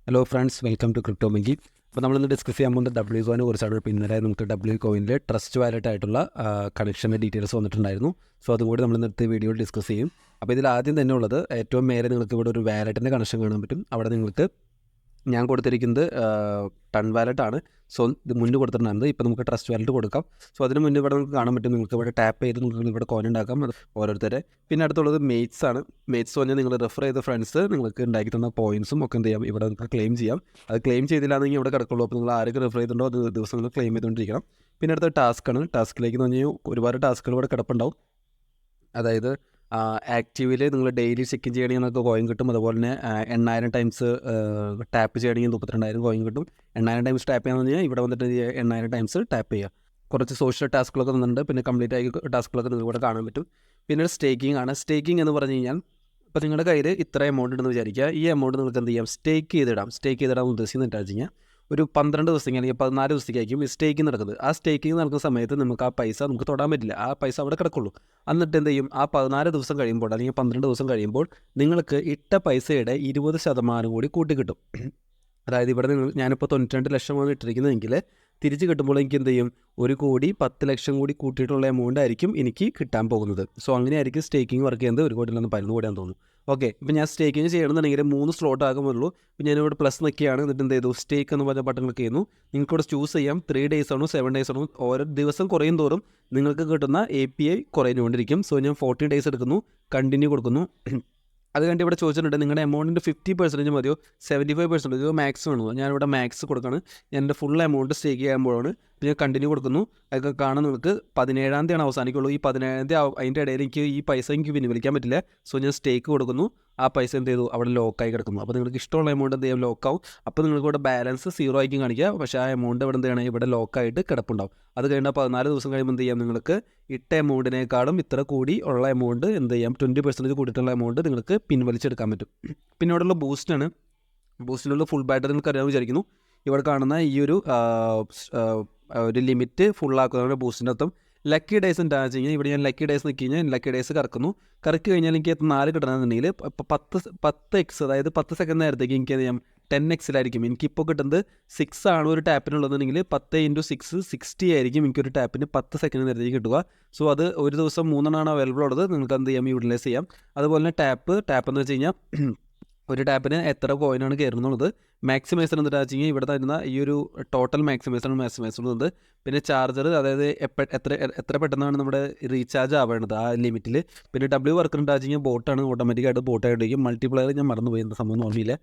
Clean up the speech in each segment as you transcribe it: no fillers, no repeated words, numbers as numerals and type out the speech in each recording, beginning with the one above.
Hello friends, welcome to crypto monkey. അപ്പോൾ നമ്മളിന്ന് discuss ചെയ്യാൻ പോകുന്നത് WCoin കുറിച്ചാണ്. ഇപ്പോൾ ഇന്നലെ നമുക്ക് WCoinൽ ട്രസ്റ്റ് വാലറ്റ് ആയിട്ടുള്ള കണക്ഷൻ്റെ ഡീറ്റെയിൽസ് വന്നിട്ടുണ്ടായിരുന്നു. സോ അതും കൂടി നമ്മൾ ഇന്നത്തെ വീഡിയോയിൽ ഡിസ്കസ് ചെയ്യും. അപ്പോൾ ഇതിൽ ആദ്യം തന്നെ ഉള്ളത് ഏറ്റവും മേലെ നിങ്ങൾക്ക് ഇവിടെ ഒരു വാലറ്റിൻ്റെ കണക്ഷൻ കാണാൻ പറ്റും. അവിടെ നിങ്ങൾക്ക് ഞാൻ കൊടുത്തിരിക്കുന്നത് ടൺ വാലറ്റ് ആണ്. സോ ഇത് മുന്നേ കൊടുത്തിട്ടുണ്ടായിരുന്നത്. ഇപ്പോൾ നമുക്ക് ട്രസ്റ്റ് വാലറ്റ് കൊടുക്കാം. സോ അതിന് മുന്നേ ഇവിടെ നമുക്ക് കാണാൻ പറ്റും. നിങ്ങൾക്ക് ഇവിടെ ടാപ്പ് ചെയ്ത് നിങ്ങൾക്ക് ഇവിടെ കോയിൻ ഉണ്ടാക്കാം ഓരോരുത്തരെ. പിന്നെ അടുത്തുള്ളത് മേറ്റ്സ് ആണ്. മേറ്റ്സ് പറഞ്ഞാൽ നിങ്ങൾ റെഫർ ചെയ്ത ഫ്രണ്ട്സ് നിങ്ങൾക്ക് ഉണ്ടാക്കി തന്ന പോയിൻസും ഒക്കെ എന്ത് ചെയ്യാം, ഇവിടെ നിങ്ങൾക്ക് ക്ലെയിം ചെയ്യാം. അത് ക്ലെയിം ചെയ്തില്ലാന്നെങ്കിൽ ഇവിടെ കിടക്കുള്ളൂ. അപ്പോൾ നിങ്ങൾ ആരൊക്കെ റെഫർ ചെയ്തിട്ടുണ്ടോ അത് ദിവസങ്ങൾ ക്ലെയിം ചെയ്തുകൊണ്ടിരിക്കണം. പിന്നെ അടുത്ത ടാസ്ക്കാണ്. ടാസ്കിലേക്ക് എന്ന് പറഞ്ഞാൽ ഒരുപാട് ടാസ്കുകൾ ഇവിടെ കിടപ്പുണ്ടാവും. അതായത് ആക്റ്റീവിൽ നിങ്ങൾ ഡെയിലി ചെക്ക് ചെയ്യണമെങ്കിൽ നിങ്ങൾക്ക് കോയിൻ കിട്ടും. അതുപോലെ തന്നെ 8000 ടൈംസ് ടാപ്പ് ചെയ്യണമെങ്കിൽ 32,000 കോയിൻ കിട്ടും. 8000 ടൈംസ് ടാപ്പ് ചെയ്യാന്ന് പറഞ്ഞാൽ ഇവിടെ വന്നിട്ട് 8000 ടൈംസ് ടാപ്പ് ചെയ്യുക. കുറച്ച് സോഷ്യൽ ടാസ്കുകളൊക്കെ വന്നിട്ടുണ്ട്. പിന്നെ കംപ്ലീറ്റ് ആയി ടാസ്കുകളൊക്കെ നിങ്ങൾക്ക് ഇവിടെ കാണാൻ പറ്റും. പിന്നെ സ്റ്റേക്കിംഗ് ആണ്. സ്റ്റേക്കിംഗ് എന്ന് പറഞ്ഞു കഴിഞ്ഞാൽ ഇപ്പോൾ നിങ്ങളുടെ കയ്യിൽ ഇത്ര എമൗണ്ട് ഉണ്ടെന്ന് വിചാരിക്കുക. ഈ എമൗണ്ട് നിങ്ങൾക്ക് എന്ത് ചെയ്യാം, സ്റ്റേക്ക് ചെയ്തിടാൻ ഉദ്ദേശിക്കുന്നത് വെച്ച് കഴിഞ്ഞാൽ ഒരു 12 ദിവസത്തേക്ക് അല്ലെങ്കിൽ 14 ദിവസത്തേക്കായിരിക്കും ഈ സ്റ്റേക്കിംഗ് നടക്കുന്നത്. ആ സ്റ്റേക്കിംഗ് നടക്കുന്ന സമയത്ത് നമുക്ക് ആ പൈസ നമുക്ക് തൊടാൻ പറ്റില്ല. ആ പൈസ അവിടെ കിടക്കുള്ളൂ. എന്നിട്ട് എന്ത് ചെയ്യും, ആ 14 ദിവസം കഴിയുമ്പോൾ അല്ലെങ്കിൽ 12 ദിവസം കഴിയുമ്പോൾ നിങ്ങൾക്ക് ഇട്ട പൈസയുടെ 20% കൂടി കൂട്ടിക്കിട്ടും. അതായത് ഇവിടെ ഞാനിപ്പോൾ 92 ലക്ഷമാണ് ഇട്ടിരിക്കുന്നതെങ്കിൽ തിരിച്ച് കിട്ടുമ്പോൾ എനിക്ക് എന്ത് ചെയ്യും, 1,10,00,000 കൂടി കൂട്ടിയിട്ടുള്ള എമൗണ്ട് ആയിരിക്കും എനിക്ക് കിട്ടാൻ പോകുന്നത്. സോ അങ്ങനെയായിരിക്കും സ്റ്റേക്കിംഗ് വർക്ക് ചെയ്യുന്നത്. 1 കോടി 11 കോടിയാണെന്ന് തോന്നുന്നു. ഓക്കെ, ഇപ്പോൾ ഞാൻ സ്റ്റേക്കിംഗ് ചെയ്യണമെന്നുണ്ടെങ്കിൽ 3 സ്ലോട്ട് ആകുമുള്ളൂ. ഇപ്പോൾ ഞാനിവിടെ പ്ലസ് നിൽക്കുകയാണ്. എന്നിട്ട് എന്ത് ചെയ്തു, സ്റ്റേക്ക് എന്ന് പറഞ്ഞ ബട്ടൺ ക്ലിക്ക് ചെയ്യുന്നു. നിങ്ങൾക്ക് ഇവിടെ ചൂസ് ചെയ്യാം 3 days ആണോ 7 days ആണോ. ഓരോ ദിവസം കുറയും തോറും നിങ്ങൾക്ക് കിട്ടുന്ന API കുറഞ്ഞുകൊണ്ടിരിക്കും. സോ ഞാൻ 14 days എടുക്കുന്നു, കണ്ടിന്യൂ കൊടുക്കുന്നു. അത് കഴിഞ്ഞിട്ട് ഇവിടെ ചോദിച്ചിട്ടുണ്ട് നിങ്ങളുടെ എമൗണ്ടിൻ്റെ 50% മതിയോ 75% മതിയോ മാക്സ് വേണോ. ഞാനിവിടെ മാക്സ് കൊടുക്കുകയാണ്. ഞാൻ എൻ്റെ ഫുൾ എമൗണ്ട് സ്റ്റേക്ക് ചെയ്യുമ്പോഴാണ്. പിന്നെ കണ്ടിന്യൂ കൊടുക്കുന്നു. അതൊക്കെ കാണാൻ നിങ്ങൾക്ക് 17-ാം തീയതിയാണ് അവസാനിക്കുള്ളൂ. ഈ 17-ാം തീയതി അതിൻ്റെ ഇടയിൽ എനിക്ക് ഈ പൈസ എനിക്ക് പിൻവലിക്കാൻ പറ്റില്ല. സോ ഞാൻ സ്റ്റേക്ക് കൊടുക്കുന്നു. ആ പൈസ എന്ത് ചെയ്തു, അവിടെ ലോക്കായി കിടക്കുന്നു. അപ്പോൾ നിങ്ങൾക്ക് ഇഷ്ടമുള്ള എമൗണ്ട് എന്ത് ചെയ്യാം, ലോക്കാവും. അപ്പോൾ നിങ്ങൾക്ക് ഇവിടെ ബാലൻസ് 0 ആയിരിക്കും കാണിക്കുക. പക്ഷേ ആ എമൗണ്ട് ഇവിടെ എന്ത് ചെയ്യണം, ഇവിടെ ലോക്കായിട്ട് കിടപ്പുണ്ടാവും. അത് കഴിഞ്ഞാൽ 14 ദിവസം കഴിയുമ്പോൾ എന്ത് ചെയ്യാം, നിങ്ങൾക്ക് ഇട്ട എമൗണ്ടിനേക്കാളും ഇത്ര കൂടി ഉള്ള എമൗണ്ട് എന്ത് ചെയ്യാം, 20% കൂടിയിട്ടുള്ള എമൗണ്ട് നിങ്ങൾക്ക് പിൻവലിച്ചെടുക്കാൻ പറ്റും. പിന്നെ ഇവിടെയുള്ള ബൂസ്റ്റാണ്. ബൂസ്റ്റിലുള്ള ഫുൾ ബാറ്ററി നിങ്ങൾക്ക് അറിയാമെന്ന് വിചാരിക്കുന്നു. ഇവിടെ കാണുന്ന ഈ ഒരു ലിമിറ്റ് ഫുള്ളാക്കുന്നതാണ് ബൂസ്റ്റിൻ്റെ അർത്ഥം. ലക്കി ഡേയ്സ് എന്താണെന്ന് വെച്ച് കഴിഞ്ഞാൽ ഇവിടെ ഞാൻ ലക്കി ഡേയ്സ് നിൽക്കി കഴിഞ്ഞാൽ ലക്കി ഡേയ്സ് കറക്കി കഴിഞ്ഞാൽ എനിക്ക് 4 കിട്ടണമെന്നുണ്ടെങ്കിൽ 10x, അതായത് 10 സെക്കൻഡ് നേരത്തേക്ക് എനിക്ക് എന്ത് ചെയ്യാം, 10x എനിക്കിപ്പോൾ കിട്ടുന്നത് 6 ആണ് ഒരു ടാപ്പിനുള്ളതെന്നുണ്ടെങ്കിൽ 10 × 6 60 ആയിരിക്കും എനിക്കൊരു ടാപ്പിന് 10 സെക്കൻഡ് നേരത്തേക്ക് കിട്ടുക. സോ അത് ഒരു ദിവസം 3 അവൈലബിൾ ഉള്ളത്. നിങ്ങൾക്ക് എന്ത് ചെയ്യാം, യൂട്ടിലൈസ് ചെയ്യാം. അതുപോലെ തന്നെ ടാപ്പ് എന്ന് വെച്ച് കഴിഞ്ഞാൽ ഒരു ടാപ്പിന് എത്ര കോയിനാണ് കയറുന്നുള്ളത്. മാക്സിമൈസർ എന്താ വെച്ച് കഴിഞ്ഞാൽ ഇവിടെ തരുന്ന ഈ ഒരു ടോട്ടൽ മാക്സിമൈസറാണ് മാക്സിമൈസറുള്ളത്. പിന്നെ ചാർജർ, അതായത് എത്ര പെട്ടെന്നാണ് നമ്മുടെ റീചാർജ് ആവേണ്ടത് ആ ലിമിറ്റിൽ. പിന്നെ വർക്കർ ഉണ്ടാ വെച്ച് കഴിഞ്ഞാൽ ബോട്ടാണ്, ഓട്ടോമാറ്റിക്കായിട്ട് ബോട്ടായിട്ടിരിക്കും. മൾട്ടിപ്ലയർ ഞാൻ മറന്നുപോയി, എന്താ സംഭവം ഓർമ്മയില്ല.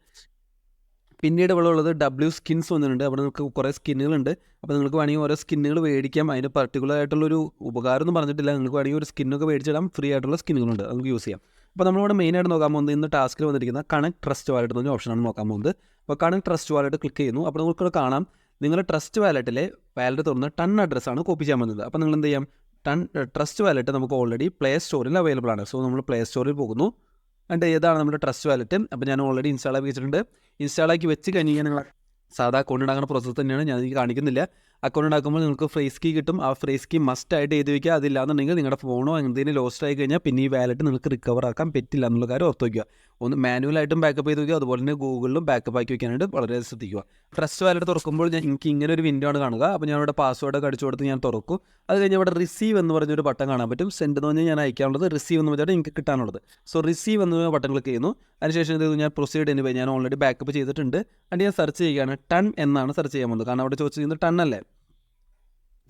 പിന്നീട് ഇവിടെ ഉള്ളത് സ്കിൻസ് വന്നിട്ടുണ്ട്. അവിടെ നിങ്ങൾക്ക് കുറേ സ്കിന്നുകളുണ്ട്. അപ്പോൾ നിങ്ങൾക്ക് വേണമെങ്കിൽ ഓരോ സ്കിന്നുകൾ മേടിക്കാം. അതിന് പർട്ടിക്കുലർ ആയിട്ടുള്ളൊരു ഉപകാരം ഒന്നും പറഞ്ഞിട്ടില്ല. നിങ്ങൾക്ക് വേണമെങ്കിൽ ഒരു സ്കിന്നൊക്കെ മേടിച്ചിടാം. ഫ്രീ ആയിട്ടുള്ള സ്കിന്നുകളുണ്ട്, നമുക്ക് യൂസ് ചെയ്യാം. അപ്പോൾ നമ്മളിവിടെ മെയിനായിട്ട് നോക്കാൻ പോകുന്നത് ഇന്ന് ടാസ്കിൽ വന്നിരിക്കുന്ന കണക്ട് ട്രസ്റ്റ് വാലറ്റ് എന്ന ഓപ്ഷനാണ് നോക്കാൻ പോകുന്നത്. അപ്പോൾ കണക്ട് ട്രസ്റ്റ് വാലറ്റ് ക്ലിക്ക് ചെയ്യുന്നു. അപ്പോൾ നിങ്ങൾക്ക് കാണാം നിങ്ങളുടെ ട്രസ്റ്റ് വാലറ്റിലെ വാലറ്റ് തുറന്ന് ടൺ അഡ്രസ്സാണ് കോപ്പി ചെയ്യാൻ പോകുന്നത്. അപ്പോൾ നിങ്ങൾ എന്ത് ചെയ്യാം, ട്രസ്റ്റ് വാലറ്റ് നമുക്ക് ഓൾറെഡി പ്ലേ സ്റ്റോറിൽ അവൈലബിൾ ആണ്. സോ നമ്മൾ പ്ലേ സ്റ്റോറിൽ പോകുന്നു. എന്നിട്ട് ഏതാണ് നമ്മുടെ ട്രസ്റ്റ് വാലറ്റ്. അപ്പോൾ ഞാൻ ഓൾറെഡി ഇൻസ്റ്റാൾ ആക്കി വെച്ചിട്ടുണ്ട്. ഇൻസ്റ്റാൾ ആക്കി വെച്ച് കഴിഞ്ഞാൽ നിങ്ങൾ സാധാ അക്കൗണ്ട് ഉണ്ടാക്കുന്ന പ്രോസസ്സ് തന്നെയാണ്, ഞാൻ എനിക്ക് കാണിക്കുന്നില്ല. അക്കൗണ്ട് ഉണ്ടാക്കുമ്പോൾ നിങ്ങൾക്ക് ഫ്രേസ് കീ കിട്ടും. ആ ഫ്രേസ് കീ മസ്റ്റ് ആയിട്ട് എഴുതി വയ്ക്കുക. അതില്ലാന്നുണ്ടെങ്കിൽ നിങ്ങളുടെ ഫോണോ എന്തെങ്കിലും ലോസ്റ്റ് ആയി കഴിഞ്ഞാൽ പിന്നെ ഈ വാലറ്റ് നിങ്ങൾക്ക് റിക്കവർ ആക്കാൻ പറ്റില്ല എന്നുള്ള കാര്യം ഓർത്ത് വയ്ക്കുക. ഒന്ന് മാനുവലായിട്ടും ബാക്കപ്പ് ചെയ്ത് വയ്ക്കുക. അതുപോലെ തന്നെ ഗൂഗിളിലും ബാക്കപ്പ് ആക്കി വയ്ക്കാനായിട്ട് വളരെ ശ്രദ്ധിക്കുക. ട്രസ്റ്റ് വാലറ്റ് തുറക്കുമ്പോൾ എനിക്ക് ഇങ്ങനെ ഒരു വിൻഡോ ആണ് കാണുക. അപ്പോൾ ഞാൻ ഇവിടെ പാസ്വേഡൊക്കെ അടിച്ചു കൊടുത്ത് ഞാൻ തുറക്കും. അത് കഴിഞ്ഞ് ഇവിടെ റിസീവ് എന്ന് പറഞ്ഞൊരു ബട്ടൺ കാണാൻ പറ്റും. സെൻഡ് എന്ന് പറഞ്ഞാൽ ഞാൻ അയക്കാനുള്ളത്, റിസീവ് എന്ന് പറഞ്ഞാൽ എനിക്ക് കിട്ടാനുള്ളത്. സോ റിസീവ് എന്ന് ബട്ടൺ ക്ലിക്ക് ചെയ്യുന്നു. അതിനുശേഷം ഇത് ഞാൻ പ്രൊസീഡ് ചെയ്യുന്നത് ഞാൻ ഓൾറെഡി ബാക്കപ്പ് ചെയ്തിട്ടുണ്ട്. അതിന് ഞാൻ സെർച്ച് ചെയ്യുകയാണ്. ടൺ എന്നാണ് സെർച്ച് ചെയ്യാൻ പോകുന്നത്. കാരണം അവിടെ ചോദിച്ചിരിക്കുന്നത് ടൺ അല്ലേ.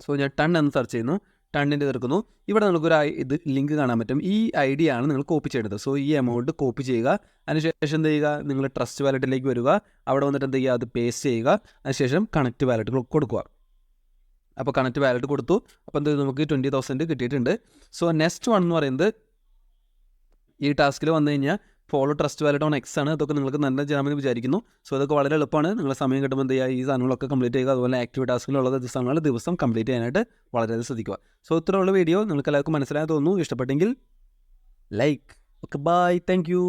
സോ ഞാൻ ടൺ എന്ന് സെർച്ച് ചെയ്യുന്നു. ടണ്ണിൻ്റെ തീർക്കുന്നു. ഇവിടെ നമുക്കൊരു ലിങ്ക് കാണാൻ പറ്റും. ഈ ID ആണ് നിങ്ങൾ കോപ്പി ചെയ്യേണ്ടത്. സോ ഈ എമൗണ്ട് കോപ്പി ചെയ്യുക. അതിനുശേഷം എന്ത് ചെയ്യുക, നിങ്ങൾ ട്രസ്റ്റ് വാലറ്റിലേക്ക് വരിക. അവിടെ വന്നിട്ട് എന്ത് ചെയ്യുക, അത് പേസ്റ്റ് ചെയ്യുക. അതിനുശേഷം കണക്റ്റ് വാലറ്റ് കൊടുക്കുക. അപ്പോൾ കണക്റ്റ് വാലറ്റ് കൊടുത്തു. അപ്പോൾ എന്ത് നമുക്ക് 20,000 കിട്ടിയിട്ടുണ്ട്. സോ നെക്സ്റ്റ് വൺ എന്ന് പറയുന്നത് ഈ ടാസ്കിൽ വന്നു കഴിഞ്ഞാൽ follow trust wallet on X ആണ്. അതൊക്കെ നിങ്ങൾക്ക് നല്ല ചെയ്യാമെന്ന് വിചാരിക്കുന്നു. സോ അതൊക്കെ വളരെ എളുപ്പമാണ്. നിങ്ങൾ സമയം കിട്ടുമ്പോൾ എന്ത് ചെയ്യുക, ഈ സാധനങ്ങളൊക്കെ കംപ്ലീറ്റ് ചെയ്യുക. അതുപോലെ ആക്റ്റീവ് ടാസ്കിലുള്ള സാധനങ്ങൾ ദിവസം കംപ്ലീറ്റ് ചെയ്യാനായിട്ട് വളരെയധികം ശ്രദ്ധിക്കുക. സോ ഇത്രയുള്ള വീഡിയോ നിങ്ങൾക്ക് എല്ലാവർക്കും മനസ്സിലായി തോന്നുന്നു. ഇഷ്ടപ്പെട്ടെങ്കിൽ like. Okay, bye, thank U.